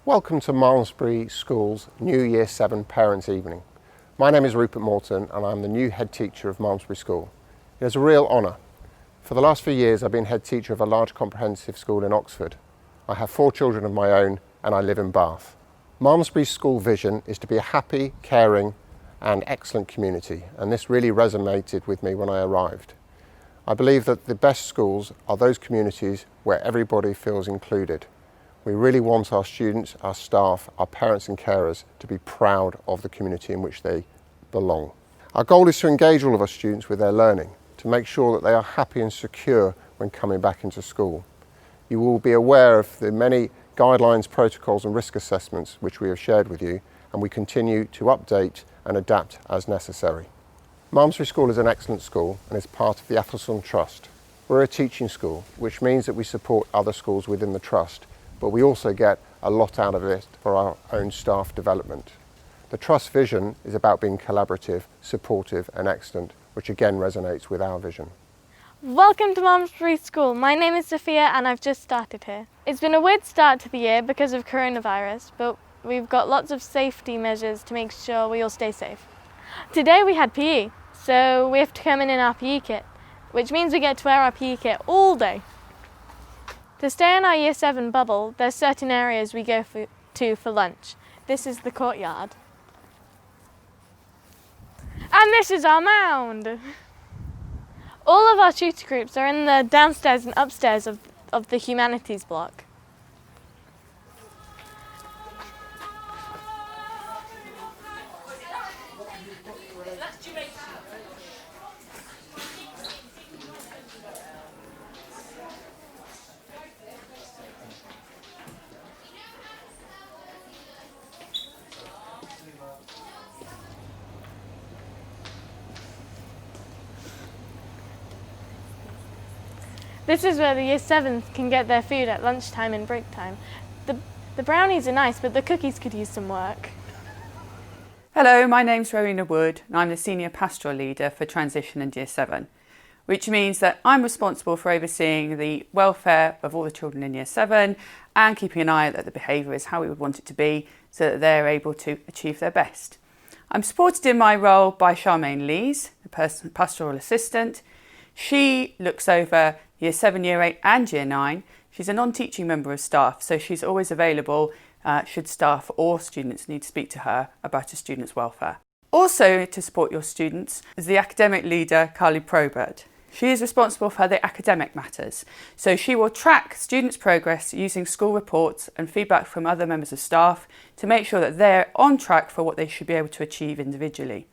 Welcome to Malmesbury School's new Year 7 Parents' Evening. My name is Rupert Morton and I'm the new head teacher of Malmesbury School. It is a real honour. For the last few years I've been head teacher of a large comprehensive school in Oxford. I have 4 children of my own and I live in Bath. Malmesbury's school vision is to be a happy, caring and excellent community, and this really resonated with me when I arrived. I believe that the best schools are those communities where everybody feels included. We really want our students, our staff, our parents and carers to be proud of the community in which they belong. Our goal is to engage all of our students with their learning, to make sure that they are happy and secure when coming back into school. You will be aware of the many guidelines, protocols and risk assessments which we have shared with you, and we continue to update and adapt as necessary. Malmesbury School is an excellent school and is part of the Pastoral Trust. We're a teaching school, which means that we support other schools within the Trust, but we also get a lot out of it for our own staff development. The Trust vision is about being collaborative, supportive and excellent, which again resonates with our vision. Welcome to Malmesbury School. My name is Sophia and I've just started here. It's been a weird start to the year because of coronavirus, but we've got lots of safety measures to make sure we all stay safe. Today we had PE, so we have to come in our PE kit, which means we get to wear our PE kit all day. To stay in our Year 7 bubble, there's certain areas we go to for lunch. This is the courtyard. And this is our mound. All of our tutor groups are in the downstairs and upstairs of the humanities block. This is where the Year 7s can get their food at lunchtime and break time. The brownies are nice, but the cookies could use some work. Hello, my name's Rowena Wood and I'm the Senior Pastoral Leader for Transition and Year 7, which means that I'm responsible for overseeing the welfare of all the children in Year 7 and keeping an eye that the behaviour is how we would want it to be so that they're able to achieve their best. I'm supported in my role by Charmaine Lees, the Pastoral Assistant. She looks over Year 7, Year 8 and Year 9. She's a non-teaching member of staff, so she's always available should staff or students need to speak to her about a student's welfare. Also to support your students is the academic leader, Carly Probert. She is responsible for the academic matters, so she will track students' progress using school reports and feedback from other members of staff to make sure that they're on track for what they should be able to achieve individually.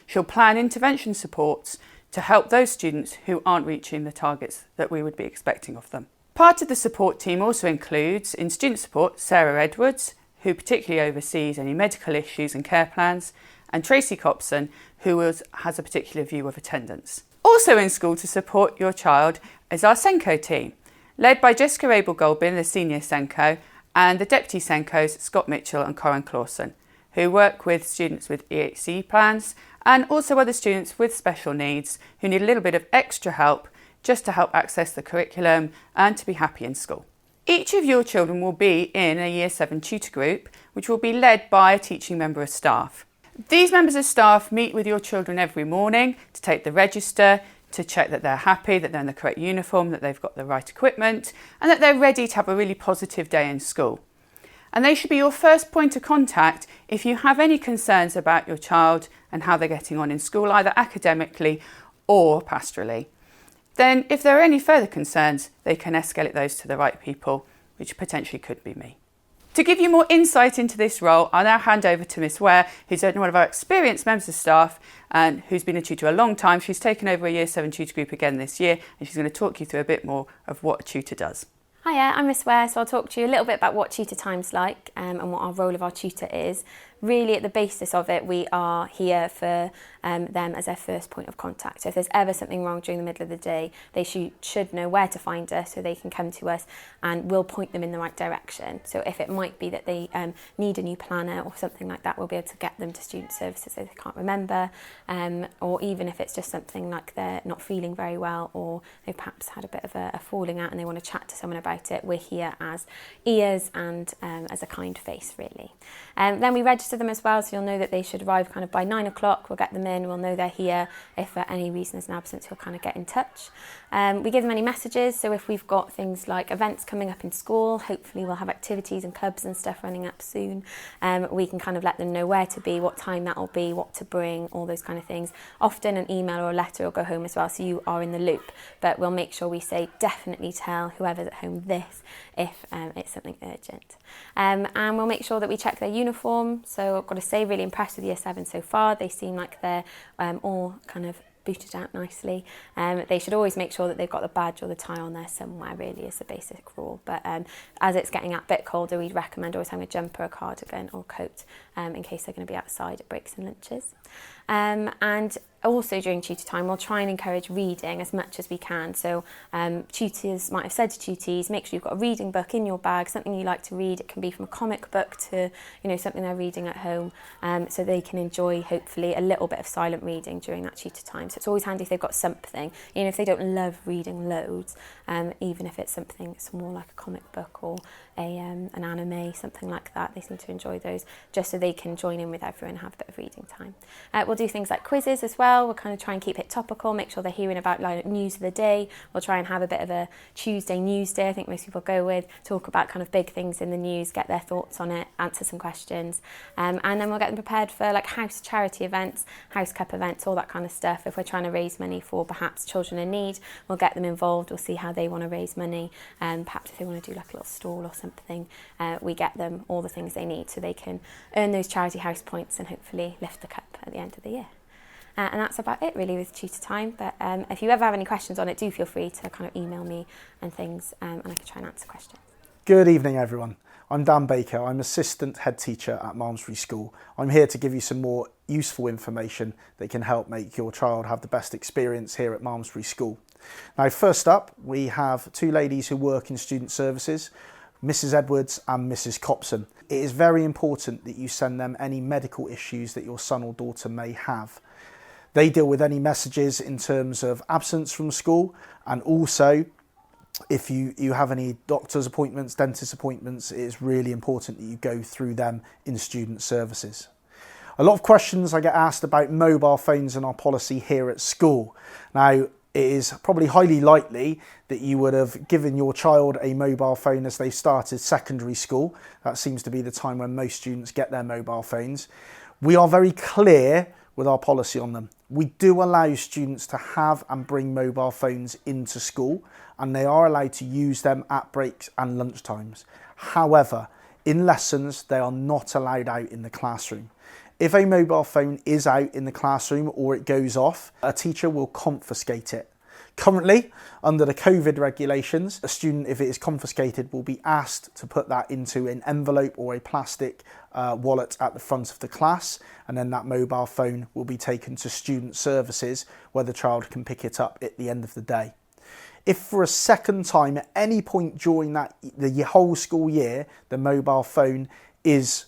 She'll plan intervention supports to help those students who aren't reaching the targets that we would be expecting of them. Part of the support team also includes, in student support, Sarah Edwards, who particularly oversees any medical issues and care plans, and Tracy Copson, who has a particular view of attendance. Also in school to support your child is our Senko team, led by Jessica Abel-Goldbin, the Senior Senko, and the Deputy Senkos, Scott Mitchell and Corin Clausen, who work with students with EHC plans and also other students with special needs who need a little bit of extra help just to help access the curriculum and to be happy in school. Each of your children will be in a Year 7 tutor group, which will be led by a teaching member of staff. These members of staff meet with your children every morning to take the register, to check that they're happy, that they're in the correct uniform, that they've got the right equipment, and that they're ready to have a really positive day in school. And they should be your first point of contact if you have any concerns about your child and how they're getting on in school, either academically or pastorally. Then if there are any further concerns, they can escalate those to the right people, which potentially could be me. To give you more insight into this role, I'll now hand over to Miss Ware, who's one of our experienced members of staff and who's been a tutor a long time. She's taken over a Year 7 tutor group again this year, and she's going to talk you through a bit more of what a tutor does. Hiya, I'm Miss Ware, so I'll talk to you a little bit about what tutor time's like and what our role of our tutor is. really at the basis of it, we are here for them as their first point of contact. So if there's ever something wrong during the middle of the day, they should know where to find us, so they can come to us and we'll point them in the right direction. So if it might be that they need a new planner or something like that, we'll be able to get them to student services if they can't remember, or even if it's just something like they're not feeling very well or they've perhaps had a bit of a falling out and they want to chat to someone about it, we're here as ears and as a kind face, really. Then we register them as well, so you'll know that they should arrive kind of by 9 o'clock. We'll get them in, we'll know they're here. If for any reason there's an absence, we'll kind of get in touch. We give them any messages, so if we've got things like events coming up in school, hopefully we'll have activities and clubs and stuff running up soon, we can kind of let them know where to be, what time that'll be, what to bring, all those kind of things. Often an email or a letter will go home as well, so you are in the loop, but we'll make sure we say definitely tell whoever's at home this if it's something urgent. And we'll make sure that we check their uniform. So I've got to say, really impressed with Year 7 so far. They seem like they're all kind of booted out nicely. They should always make sure that they've got the badge or the tie on there somewhere, really, is the basic rule. But as it's getting a bit colder, we'd recommend always having a jumper, a cardigan or coat in case they're going to be outside at breaks and lunches. And also during tutor time, we'll try and encourage reading as much as we can. So tutors might have said to tutees, make sure you've got a reading book in your bag, something you like to read. It can be from a comic book to, something they're reading at home, so they can enjoy, hopefully, a little bit of silent reading during that tutor time. So it's always handy if they've got something, if they don't love reading loads, even if it's something that's more like a comic book or an anime, something like that. They seem to enjoy those, just so they can join in with everyone and have a bit of reading time. We'll do things like quizzes as well. We'll kind of try and keep it topical, make sure they're hearing about news of the day. We'll try and have a bit of a Tuesday news day, I think most people go with, talk about kind of big things in the news, get their thoughts on it, answer some questions. And then we'll get them prepared for like house charity events, house cup events, all that kind of stuff. If we're trying to raise money for perhaps children in need, we'll get them involved. We'll see how they want to raise money. Perhaps if they want to do like a little stall or something, we get them all the things they need so they can earn those charity house points and hopefully lift the cup at the end of the year. And that's about it really with tutor time. But if you ever have any questions on it, do feel free to kind of email me and things, and I can try and answer questions. Good evening, everyone. I'm Dan Baker. I'm Assistant Head Teacher at Malmesbury School. I'm here to give you some more useful information that can help make your child have the best experience here at Malmesbury School. Now, first up, we have two ladies who work in student services, Mrs. Edwards and Mrs. Copson. It is very important that you send them any medical issues that your son or daughter may have. They deal with any messages in terms of absence from school, and also if you have any doctor's appointments, dentist appointments, it is really important that you go through them in student services. A lot of questions I get asked about mobile phones and our policy here at school. Now, it is probably highly likely that you would have given your child a mobile phone as they started secondary school. That seems to be the time when most students get their mobile phones. We are very clear with our policy on them. We do allow students to have and bring mobile phones into school, and they are allowed to use them at breaks and lunch times. However, in lessons, they are not allowed out in the classroom. If a mobile phone is out in the classroom or it goes off, a teacher will confiscate it. Currently, under the COVID regulations, a student, if it is confiscated, will be asked to put that into an envelope or a plastic wallet at the front of the class, and then that mobile phone will be taken to student services where the child can pick it up at the end of the day. If for a second time at any point during the whole school year, the mobile phone is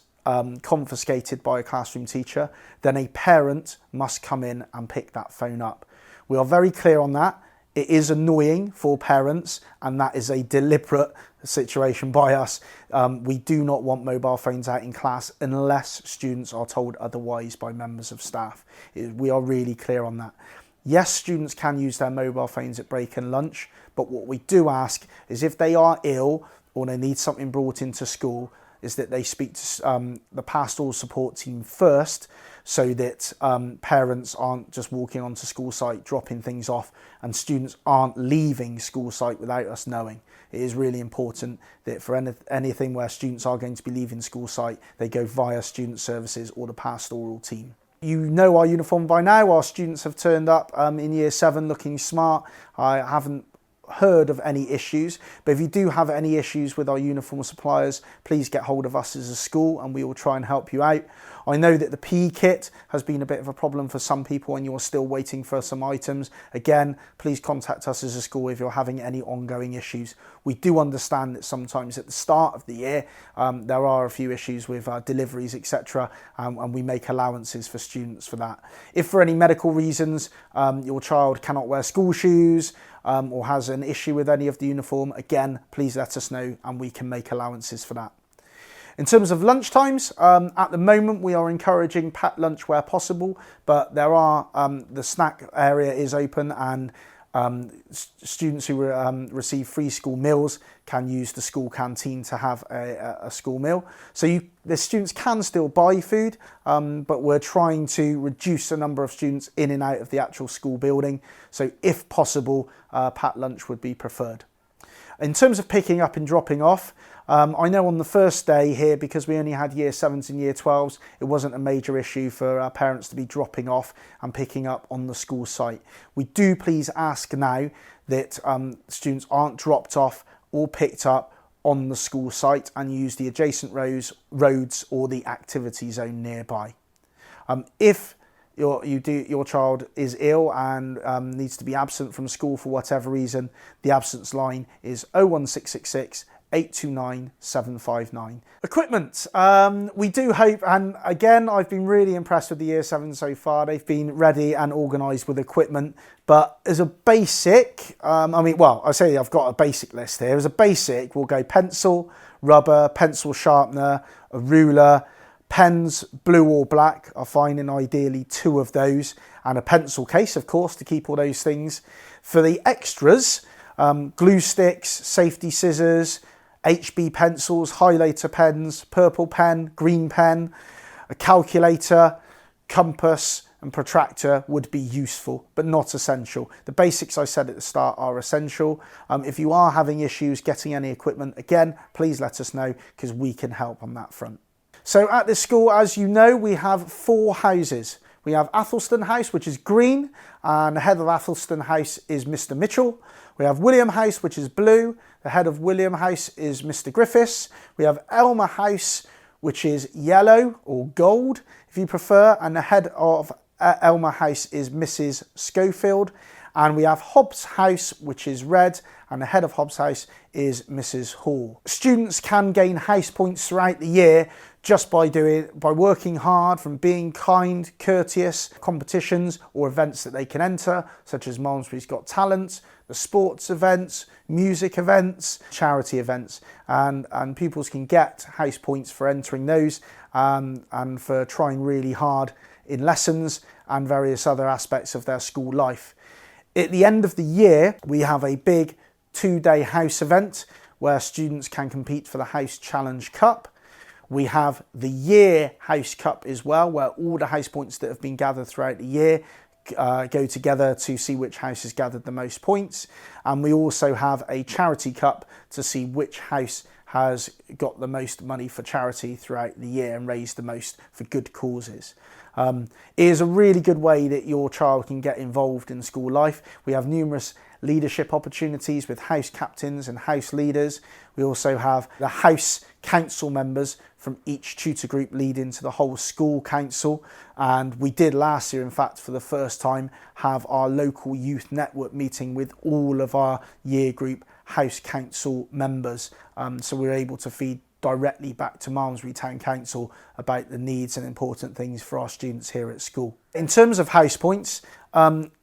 confiscated by a classroom teacher, then a parent must come in and pick that phone up. We are very clear on that. It is annoying for parents, and that is a deliberate situation by us. We do not want mobile phones out in class unless students are told otherwise by members of staff. We are really clear on that. Yes, students can use their mobile phones at break and lunch, but what we do ask is if they are ill or they need something brought into school, is that they speak to the pastoral support team first, so that parents aren't just walking onto school site, dropping things off, and students aren't leaving school site without us knowing. It is really important that for anything where students are going to be leaving school site, they go via student services or the pastoral team. You know our uniform by now. Our students have turned up in Year 7 looking smart. I haven't heard of any issues, but if you do have any issues with our uniform suppliers, please get hold of us as a school and we will try and help you out. I know that the PE kit has been a bit of a problem for some people and you're still waiting for some items. Again, please contact us as a school if you're having any ongoing issues. We do understand that sometimes at the start of the year there are a few issues with deliveries, etc., and we make allowances for students for that. If for any medical reasons your child cannot wear school shoes or has an issue with any of the uniform, again, please let us know and we can make allowances for that. In terms of lunch times, at the moment we are encouraging packed lunch where possible, but there are the snack area is open and students who receive free school meals can use the school canteen to have a school meal. So the students can still buy food, but we're trying to reduce the number of students in and out of the actual school building. So if possible, packed lunch would be preferred. In terms of picking up and dropping off, I know on the first day here, because we only had year 7s and year 12s, it wasn't a major issue for our parents to be dropping off and picking up on the school site. We do please ask now that students aren't dropped off or picked up on the school site and use the adjacent roads or the activity zone nearby. If your child is ill and needs to be absent from school for whatever reason, the absence line is 01666 829 759. Equipment. We do hope, and again, I've been really impressed with the year 7 so far. They've been ready and organised with equipment, but as a basic, I say I've got a basic list here. As a basic, we'll go pencil, rubber, pencil sharpener, a ruler, pens, blue or black, are fine, and ideally 2 of those, and a pencil case, of course, to keep all those things. For the extras, glue sticks, safety scissors, HB pencils, highlighter pens, purple pen, green pen, a calculator, compass and protractor would be useful, but not essential. The basics I said at the start are essential. If you are having issues getting any equipment, again, please let us know because we can help on that front. So at this school, as you know, we have 4 houses. We have Athelston House, which is green, and the head of Athelston House is Mr. Mitchell. We have William House, which is blue. The head of William House is Mr. Griffiths. We have Elmer House, which is yellow or gold, if you prefer, and the head of Elmer House is Mrs. Schofield. And we have Hobbs House, which is red, and the head of Hobbs House is Mrs. Hall. Students can gain house points throughout the year just by working hard, from being kind, courteous, competitions or events that they can enter, such as Malmesbury's Got Talent, the sports events, music events, charity events, and pupils can get house points for entering those and for trying really hard in lessons and various other aspects of their school life. At the end of the year, we have a big 2-day house event where students can compete for the House Challenge Cup. We have the Year House Cup as well, where all the house points that have been gathered throughout the year go together to see which house has gathered the most points. And we also have a Charity Cup to see which house has got the most money for charity throughout the year and raised the most for good causes. It is a really good way that your child can get involved in school life. We have numerous leadership opportunities with house captains and house leaders. We also have the house council members from each tutor group lead into the whole school council, and we did last year, in fact, for the first time, have our local youth network meeting with all of our year group house council members, so we were able to feed directly back to Malmesbury Town Council about the needs and important things for our students here at school. In terms of house points,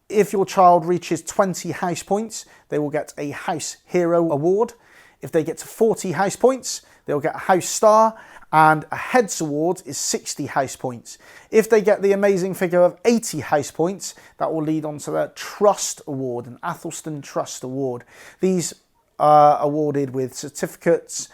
if your child reaches 20 house points, they will get a House Hero Award. If they get to 40 house points, they'll get a House Star, and a Heads Award is 60 house points. If they get the amazing figure of 80 house points, that will lead on to the Trust Award, an Athelston Trust Award. These are awarded with certificates,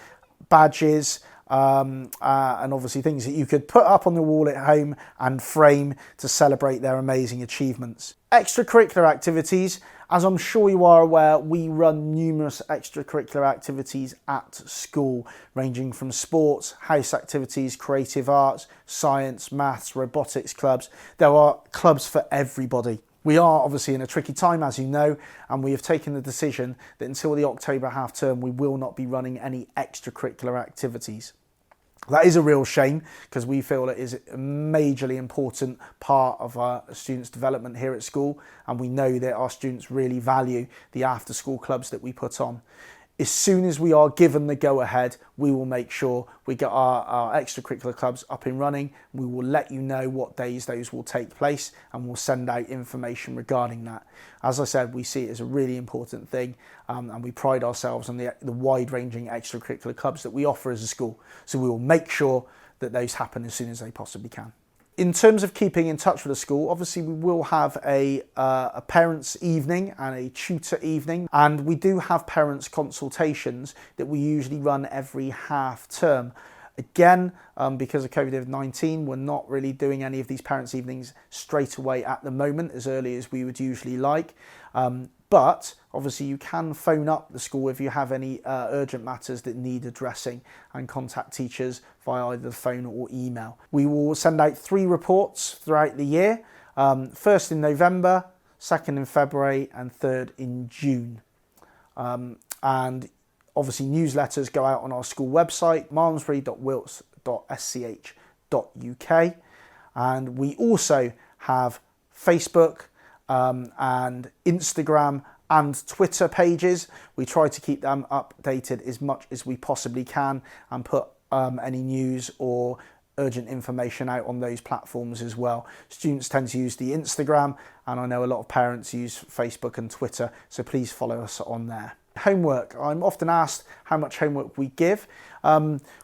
badges, and obviously things that you could put up on the wall at home and frame to celebrate their amazing achievements. Extracurricular activities. As I'm sure you are aware, we run numerous extracurricular activities at school, ranging from sports, house activities, creative arts, science, maths, robotics clubs. There are clubs for everybody. We are obviously in a tricky time, as you know, and we have taken the decision that until the October half term we will not be running any extracurricular activities. That is a real shame because we feel it is a majorly important part of our students' development here at school, and we know that our students really value the after school clubs that we put on. As soon as we are given the go-ahead, we will make sure we get our extracurricular clubs up and running. We will let you know what days those will take place, and we'll send out information regarding that. As I said, we see it as a really important thing, and we pride ourselves on the wide-ranging extracurricular clubs that we offer as a school. So we will make sure that those happen as soon as they possibly can. In terms of keeping in touch with the school, obviously we will have a parents' evening and a tutor evening, and we do have parents' consultations that we usually run every half term. Again, because of COVID-19, we're not really doing any of these parents' evenings straight away at the moment, as early as we would usually like. But obviously you can phone up the school if you have any urgent matters that need addressing, and contact teachers via either the phone or email. We will send out 3 reports throughout the year, first in November, second in February and third in June. And obviously newsletters go out on our school website, malmesbury.wilts.sch.uk, and we also have Facebook and Instagram and Twitter pages. We try to keep them updated as much as we possibly can and put any news or urgent information out on those platforms as well. Students tend to use the Instagram, and I know a lot of parents use Facebook and Twitter, so please follow us on there. Homework. I'm often asked how much homework we give.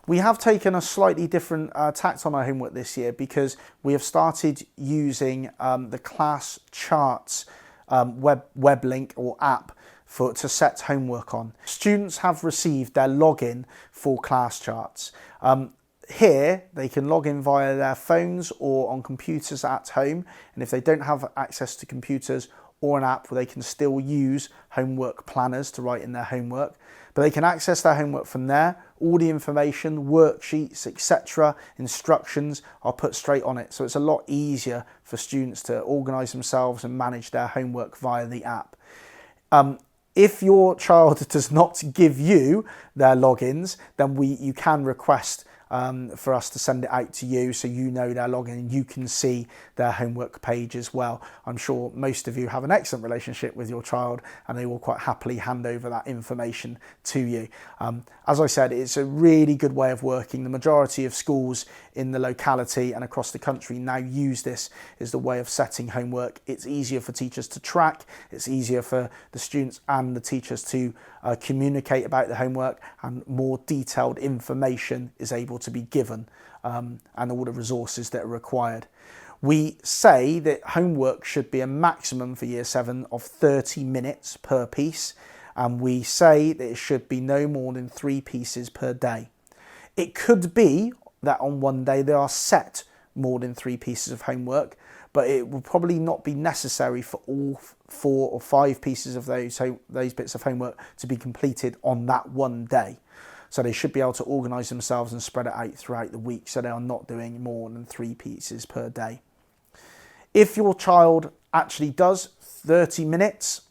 We have taken a slightly different tact on our homework this year, because we have started using the class charts web link or app to set homework on. Students have received their login for class charts. Here they can log in via their phones or on computers at home, and if they don't have access to computers or an app, they can still use homework planners to write in their homework, but they can access their homework from there. All the information, worksheets, etc., instructions are put straight on it, so it's a lot easier for students to organise themselves and manage their homework via the app. If your child does not give you their logins, then you can request for us to send it out to you, so you know their login and you can see their homework page as well. I'm sure most of you have an excellent relationship with your child, and they will quite happily hand over that information to you. As I said, it's a really good way of working. The majority of schools in the locality and across the country now use this as the way of setting homework. It's easier for teachers to track, it's easier for the students and the teachers to communicate about the homework, and more detailed information is able to be given, and all the resources that are required. We say that homework should be a maximum for Year 7 of 30 minutes per piece, and we say that it should be no more than 3 pieces per day. It could be that on one day they are set more than 3 pieces of homework, but it will probably not be necessary for all 4 or 5 pieces of those bits of homework to be completed on that one day. So they should be able to organise themselves and spread it out throughout the week, so they are not doing more than 3 pieces per day. If your child actually does 30 minutes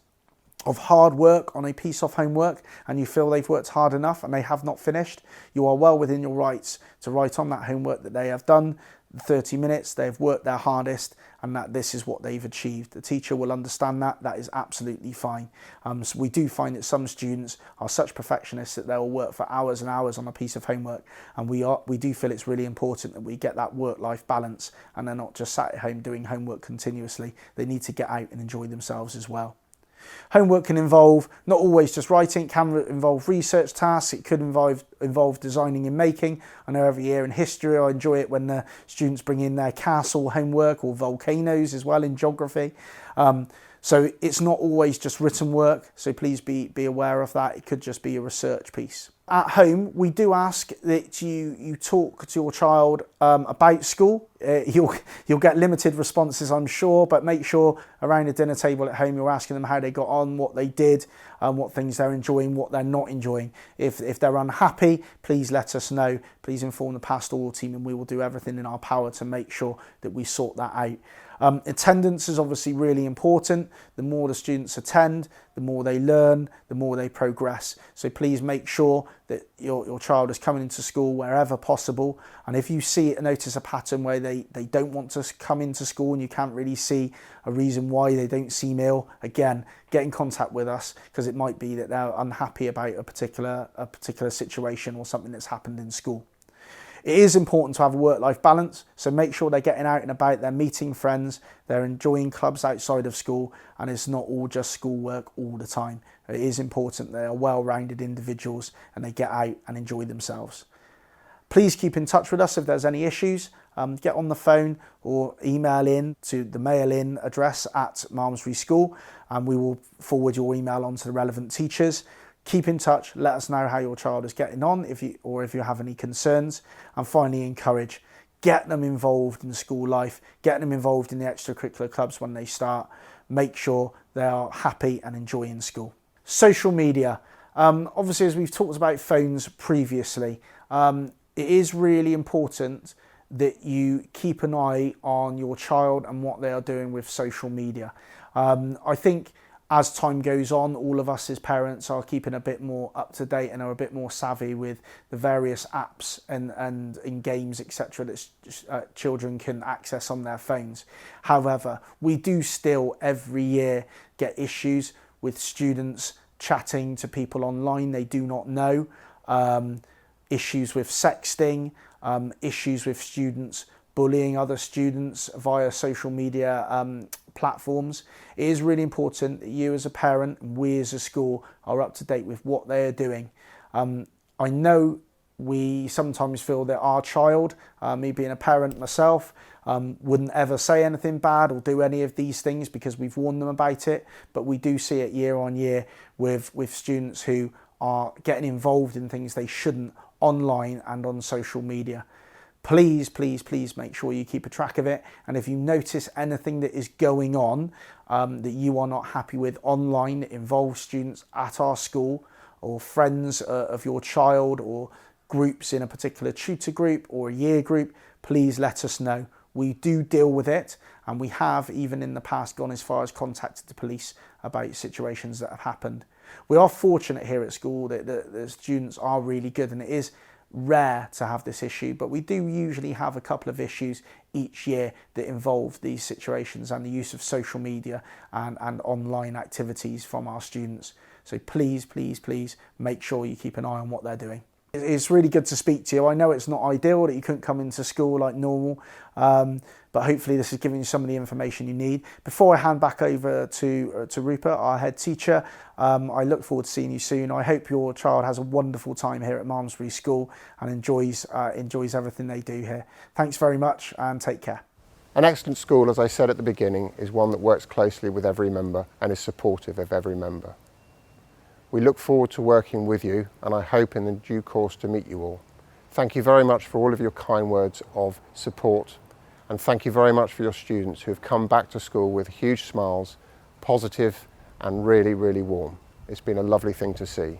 of hard work on a piece of homework, and you feel they've worked hard enough and they have not finished, you are well within your rights to write on that homework that they have done 30 minutes, they've worked their hardest, and that this is what they've achieved. The teacher will understand that. That is absolutely fine. So we do find that some students are such perfectionists that they'll work for hours and hours on a piece of homework, and we do feel it's really important that we get that work-life balance, and they're not just sat at home doing homework continuously. They need to get out and enjoy themselves as well. Homework can involve not always just writing, it can involve research tasks, it could involve designing and making. I know every year in history I enjoy it when the students bring in their castle homework, or volcanoes as well in geography. So it's not always just written work, so please be aware of that. It could just be a research piece. At home, we do ask that you talk to your child about school. You'll get limited responses, I'm sure, but make sure around the dinner table at home you're asking them how they got on, what they did, what things they're enjoying, what they're not enjoying. If they're unhappy, please let us know. Please inform the pastoral team, and we will do everything in our power to make sure that we sort that out. Attendance is obviously really important. The more the students attend, the more they learn, the more they progress. So please make sure that your child is coming into school wherever possible. And if you notice a pattern where they don't want to come into school and you can't really see a reason why they don't seem ill, again, get in contact with us, because it might be that they're unhappy about a particular situation or something that's happened in school. It is important to have a work-life balance, so make sure they're getting out and about, they're meeting friends, they're enjoying clubs outside of school, and it's not all just schoolwork all the time. It is important they are well-rounded individuals and they get out and enjoy themselves. Please keep in touch with us if there's any issues. Get on the phone or email in to the mail-in address at Malmesbury School, and we will forward your email on to the relevant teachers. Keep in touch, let us know how your child is getting on if you have any concerns. And finally, encourage. Get them involved in school life, get them involved in the extracurricular clubs when they start. Make sure they are happy and enjoying school. Social media. Obviously, as we've talked about phones previously, it is really important that you keep an eye on your child and what they are doing with social media. I think as time goes on, all of us as parents are keeping a bit more up to date and are a bit more savvy with the various apps and in games, etc., that children can access on their phones. However, we do still every year get issues with students chatting to people online they do not know, issues with sexting, issues with students bullying other students via social media platforms. It is really important that you as a parent and we as a school are up to date with what they are doing. I know we sometimes feel that our child, me being a parent myself, wouldn't ever say anything bad or do any of these things because we've warned them about it, but we do see it year on year with students who are getting involved in things they shouldn't online and on social media. Please, please, please make sure you keep a track of it. And if you notice anything that is going on that you are not happy with online that involves students at our school or friends of your child or groups in a particular tutor group or a year group, please let us know. We do deal with it, and we have even in the past gone as far as contacted the police about situations that have happened. We are fortunate here at school that the students are really good, and it is rare to have this issue, but we do usually have a couple of issues each year that involve these situations and the use of social media and online activities from our students. So please, please, please make sure you keep an eye on what they're doing. It's really good to speak to you. I know it's not ideal that you couldn't come into school like normal, but hopefully this is giving you some of the information you need. Before I hand back over to Rupert, our head teacher, I look forward to seeing you soon. I hope your child has a wonderful time here at Malmesbury School and enjoys everything they do here. Thanks very much and take care. An excellent school, as I said at the beginning, is one that works closely with every member and is supportive of every member. We look forward to working with you, and I hope in the due course to meet you all. Thank you very much for all of your kind words of support, and thank you very much for your students who have come back to school with huge smiles, positive and really, really warm. It's been a lovely thing to see.